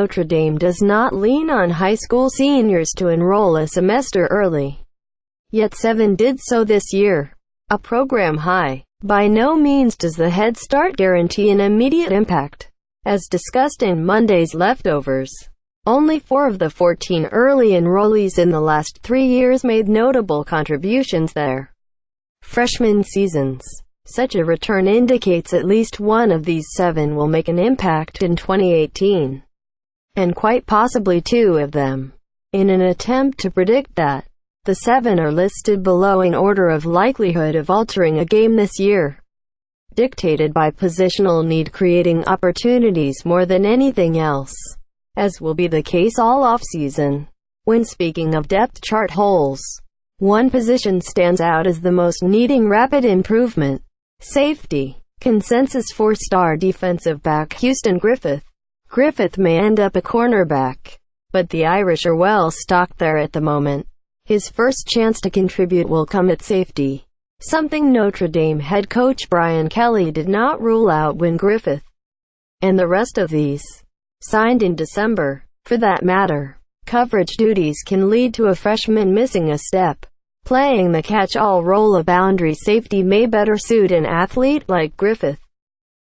Notre Dame does not lean on high school seniors to enroll a semester early. Yet 7 did so this year. A program high. By no means does the Head Start guarantee an immediate impact. As discussed in Monday's Leftovers, only 4 of the 14 early enrollees in the last 3 years made notable contributions their freshman seasons. Such a return indicates at least one of these 7 will make an impact in 2018. And quite possibly 2 of them. In an attempt to predict that, the 7 are listed below in order of likelihood of altering a game this year, dictated by positional need, creating opportunities more than anything else, as will be the case all off-season. When speaking of depth chart holes, one position stands out as the most needing rapid improvement: safety. Consensus 4-star defensive back Houston Griffith. Griffith may end up a cornerback, but the Irish are well stocked there at the moment. His first chance to contribute will come at safety, something Notre Dame head coach Brian Kelly did not rule out when Griffith and the rest of these signed in December. For that matter, coverage duties can lead to a freshman missing a step. Playing the catch-all role, a boundary safety may better suit an athlete like Griffith.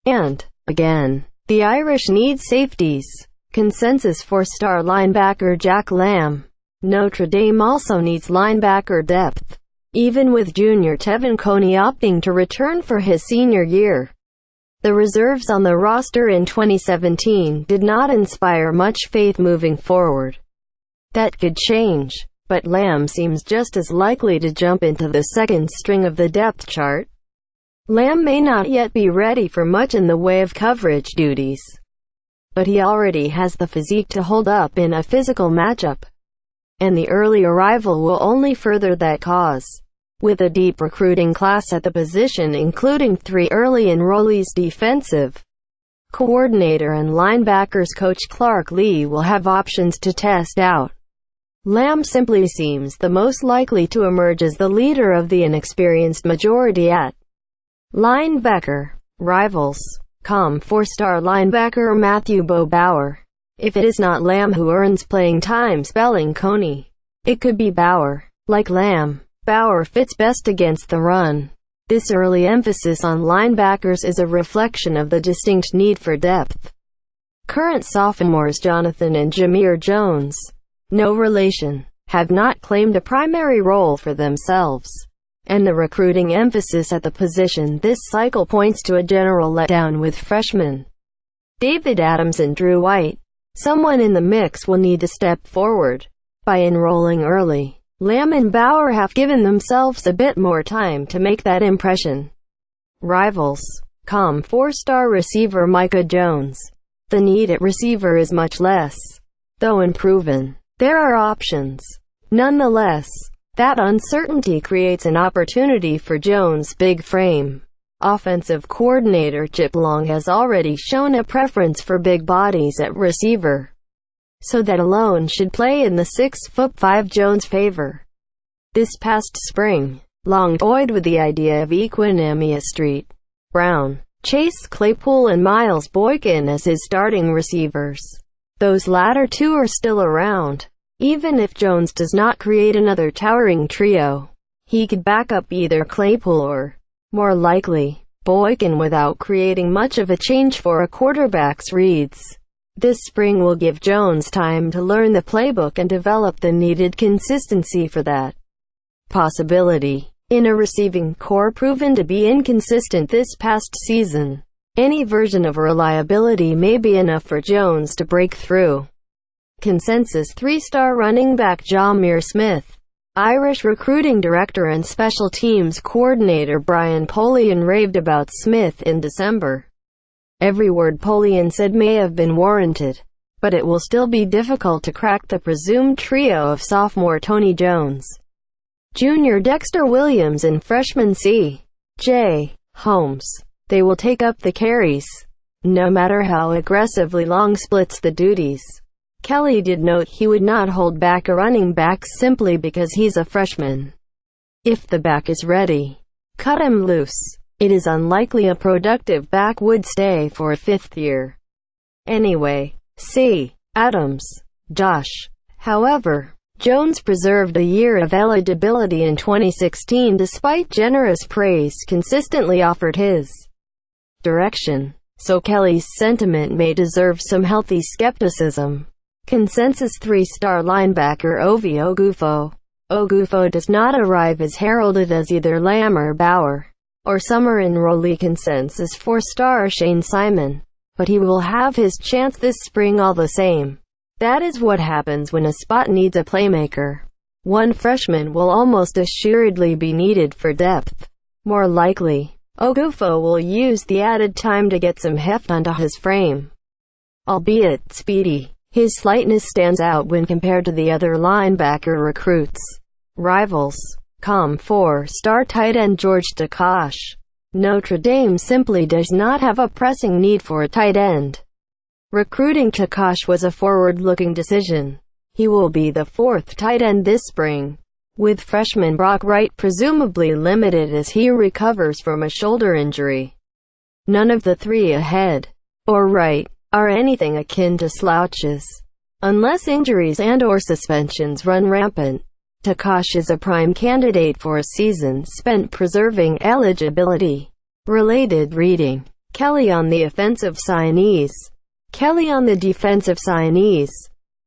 And, again, the Irish need safeties. Consensus 4-star linebacker Jack Lamb. Notre Dame also needs linebacker depth, even with junior Tevin Coney opting to return for his senior year. The reserves on the roster in 2017 did not inspire much faith moving forward. That could change, but Lamb seems just as likely to jump into the second string of the depth chart. Lamb may not yet be ready for much in the way of coverage duties, but he already has the physique to hold up in a physical matchup, and the early arrival will only further that cause. With a deep recruiting class at the position including 3 early enrollees, defensive coordinator and linebackers coach Clark Lee will have options to test out. Lamb simply seems the most likely to emerge as the leader of the inexperienced majority at linebacker. Rivals. 4-star linebacker Matthew Bo Bauer. If it is not Lamb who earns playing time spelling Coney, it could be Bauer. Like Lamb, Bauer fits best against the run. This early emphasis on linebackers is a reflection of the distinct need for depth. Current sophomores Jonathan and Jameer Jones, no relation, have not claimed a primary role for themselves, and the recruiting emphasis at the position this cycle points to a general letdown with freshmen David Adams and Drew White. Someone in the mix will need to step forward. By enrolling early, Lamb and Bauer have given themselves a bit more time to make that impression. Rivals. 4-star receiver Micah Jones. The need at receiver is much less, though unproven. There are options. Nonetheless, that uncertainty creates an opportunity for Jones' big frame. Offensive coordinator Chip Long has already shown a preference for big bodies at receiver, so that alone should play in the 6'5" Jones' favor. This past spring, Long toyed with the idea of Equinemius Street, Brown, Chase Claypool and Miles Boykin as his starting receivers. Those latter 2 are still around. Even if Jones does not create another towering trio, he could back up either Claypool or, more likely, Boykin without creating much of a change for a quarterback's reads. This spring will give Jones time to learn the playbook and develop the needed consistency for that possibility. In a receiving core proven to be inconsistent this past season, any version of reliability may be enough for Jones to break through. Consensus 3-star running back Jahmyr Smith. Irish recruiting director and special teams coordinator Brian Polian raved about Smith in December. Every word Polian said may have been warranted, but it will still be difficult to crack the presumed trio of sophomore Tony Jones, junior Dexter Williams and freshman C.J. Holmes. They will take up the carries, no matter how aggressively Long splits the duties. Kelly did note he would not hold back a running back simply because he's a freshman. If the back is ready, cut him loose. It is unlikely a productive back would stay for a fifth year. Anyway, see Adams, Josh. However, Jones preserved a year of eligibility in 2016 despite generous praise consistently offered his direction. So Kelly's sentiment may deserve some healthy skepticism. Consensus 3-star linebacker Ovi Ogufo. Ogufo does not arrive as heralded as either Lamb or Bauer, or summer enrollee consensus 4-star Shane Simon. But he will have his chance this spring all the same. That is what happens when a spot needs a playmaker. One freshman will almost assuredly be needed for depth. More likely, Ogufo will use the added time to get some heft onto his frame. Albeit speedy, his slightness stands out when compared to the other linebacker recruits. Rivals. 4-star tight end George Takash. Notre Dame simply does not have a pressing need for a tight end. Recruiting Takash was a forward-looking decision. He will be the fourth tight end this spring, with freshman Brock Wright presumably limited as he recovers from a shoulder injury. None of the three ahead, or Wright, are anything akin to slouches. Unless injuries and/or suspensions run rampant, Takash is a prime candidate for a season spent preserving eligibility. Related reading. Kelly on the offensive signees. Kelly on the defensive signees.